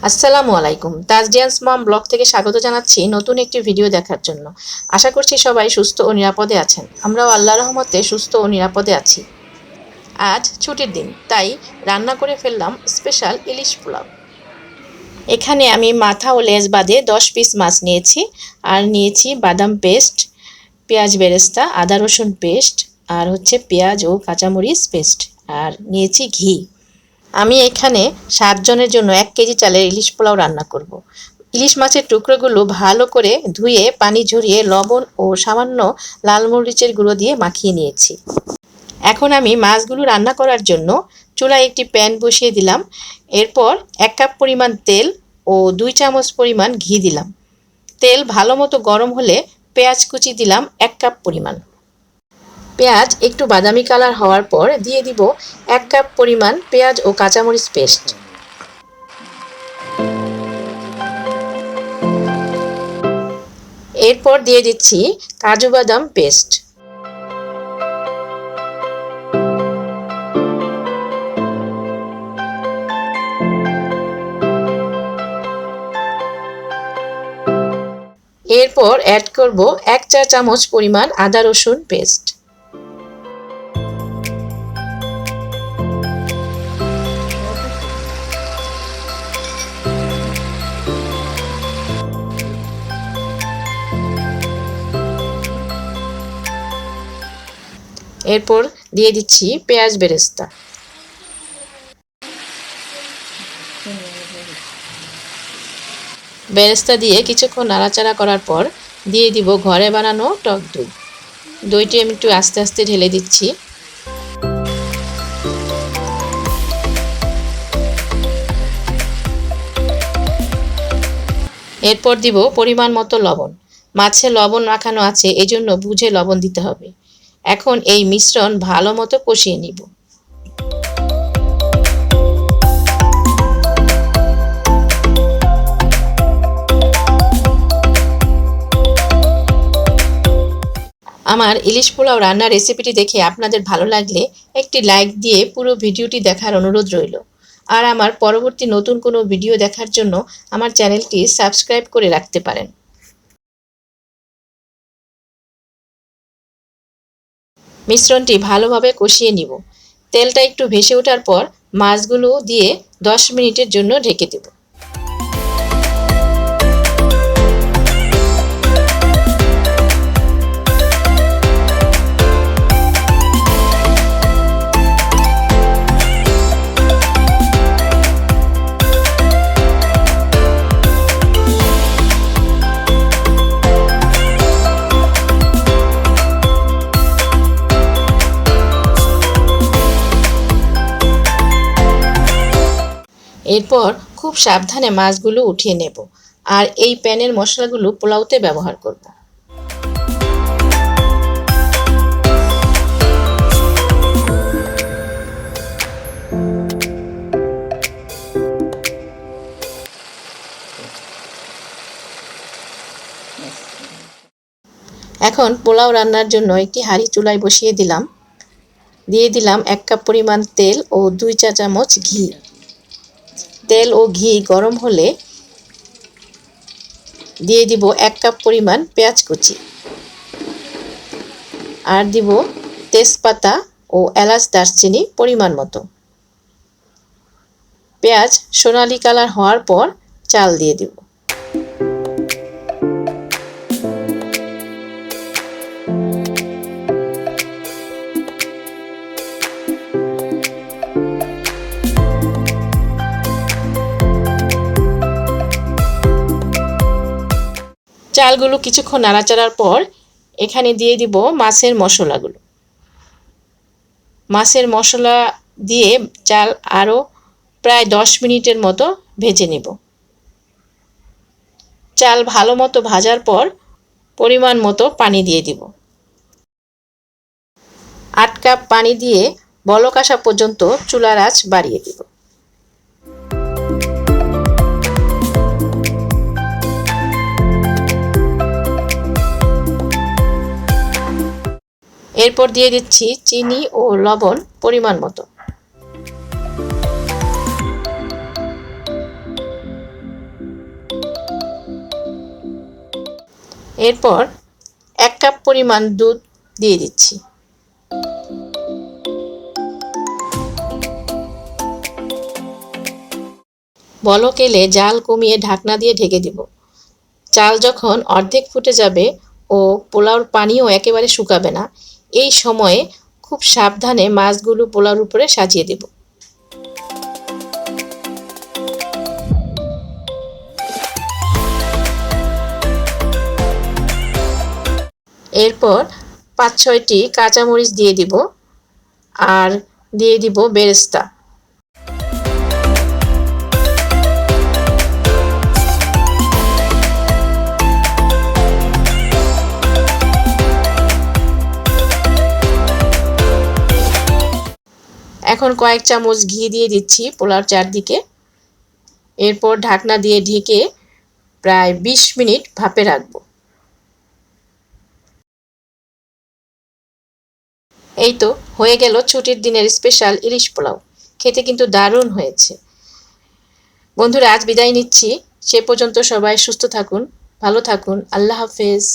আসসালামু আলাইকুম। তাজরিয়ান্স মম ব্লগ থেকে স্বাগত জানাচ্ছি নতুন একটি ভিডিও দেখার জন্য। আশা করছি সবাই সুস্থ ও নিরাপদে আছেন। আমরাও আল্লাহর রহমতে সুস্থ ও নিরাপদে আছি। আজ ছুটির দিন, তাই রান্না করে ফেললাম স্পেশাল ইলিশ পোলাও। এখানে আমি মাথা ও লেজ বাদে 10 পিস মাছ নিয়েছি, আর নিয়েছি বাদাম পেস্ট, পেঁয়াজ বেরেস্তা, আদা রসুন পেস্ট, আর পেঁয়াজ ও কাঁচামরিচ পেস্ট, আর নিয়েছি ঘি। আমি এখানে 7 জনের জন্য 1 কেজি চালের ইলিশ পোলাও রান্না করব। ইলিশ মাছের টুকরোগুলো ভালো করে ধুয়ে পানি ঝরিয়ে লবণ ও সামান্য লাল মরিচের গুঁড়ো দিয়ে মাখিয়ে নিয়েছি। এখন আমি মাছগুলো রান্না করার জন্য চুলায় একটি প্যান বসিয়ে দিলাম। এরপর 1 কাপ পরিমাণ তেল ও 2 চামচ পরিমাণ ঘি দিলাম। তেল ভালো মতো গরম হলে পেঁয়াজ কুচি দিলাম 1 কাপ পরিমাণ। পেঁয়াজ একটু বাদামি কালার হওয়ার পর দিয়ে দিব 1 কাপ পরিমাণ পেঁয়াজ ও কাঁচামরিচ পেস্ট। এরপর দিয়ে দিচ্ছি কাজু বাদাম পেস্ট। এরপর অ্যাড করব 1 চা চামচ পরিমাণ আদা রসুন পেস্ট। এরপর দিয়ে দিচ্ছি পেঁয়াজ বেরেস্তা। বেরেস্তা দিয়ে কিছুক্ষণ নাড়াচাড়া করার পর দিয়ে দিব ঘরে বানানো টক দই। দইটি আমি একটু আস্তে আস্তে ঢেলে দিচ্ছি। এরপর দিব পরিমাণ মতো লবণ। মাছে লবণ মাখানো আছে, এজন্য বুঝে লবণ দিতে হবে। এখন এই মিশ্রণ ভালো মতো কষিয়ে নিব। আমার ইলিশ পোলাও রান্নার রেসিপিটি দেখে আপনাদের ভালো লাগলে একটি লাইক দিয়ে পুরো ভিডিওটি দেখার অনুরোধ রইল। আর আমার পরবর্তী নতুন কোনো ভিডিও দেখার জন্য আমার চ্যানেলটি সাবস্ক্রাইব করে রাখতে পারেন। মিশ্রণটি ভালোভাবে কষিয়ে নিব। তেলটা একটু ভেসে ওঠার পর মাছগুলো দিয়ে 10 মিনিটের জন্য ঢেকে দেব। এরপর খুব সাবধানে মাছগুলো উঠিয়ে নেব, আর এই প্যানের মশলাগুলো পোলাওতে ব্যবহার করব। এখন পোলাও রান্নার জন্য একটি হাঁড়ি চুলায় বসিয়ে দিলাম। দিয়ে দিলাম 1 কাপ পরিমাণ তেল ও 2 চা চামচ ঘি। তেল ও ঘি গরম হলে দিয়ে দিব 1 কাপ পরিমাণ পেঁয়াজ কুচি, আর দিব তেজপাতা ও এলাচ দারচিনি পরিমাণ মতো। পেঁয়াজ সোনালি কালার হওয়ার পর চাল দিয়ে দিব। চালগুলো কিছুক্ষণ নাড়াচাড়ার পর এখানে দিয়ে দিব মাছের মশলাগুলো। মাছের মশলা দিয়ে চাল আরও প্রায় 10 মিনিটের মতো ভেজে নেব। চাল ভালো মতো ভাজার পর পরিমাণ মতো পানি দিয়ে দিব। 8 কাপ পানি দিয়ে বলক আসা পর্যন্ত চুলার আঁচ বাড়িয়ে দিব। এরপর দিয়ে দিচ্ছি চিনি ও লবণ পরিমাণ মতো। এরপর 1 কাপ পরিমাণ দুধ দিয়ে দিচ্ছি। বলক এলে জাল কমিয়ে ঢাকনা দিয়ে ঢেকে দিব। চাল যখন অর্ধেক ফুটে যাবে ও পোলাওর পানিও একেবারে শুকাবে না, এই সময়ে খুব সাবধানে মাছগুলো পোলাওর উপরে সাজিয়ে দেব। এরপর 5-6টি কাঁচামরিচ দিয়ে দিব আর দিয়ে দিব বেরেস্তা। এখন কয়েক চামচ ঘি দিয়ে দিচ্ছি পোলাওর চারদিকে। এরপর ঢাকনা দিয়ে ঢেকে প্রায় 20 মিনিট ভাপে রাখবো। এই তো হয়ে গেল ছুটির দিনের স্পেশাল ইলিশ পোলাও। খেতে কিন্তু দারুণ হয়েছে। বন্ধুরা, আজ বিদায় নিচ্ছি। সে পর্যন্ত সবাই সুস্থ থাকুন, ভালো থাকুন। আল্লাহ হাফেজ।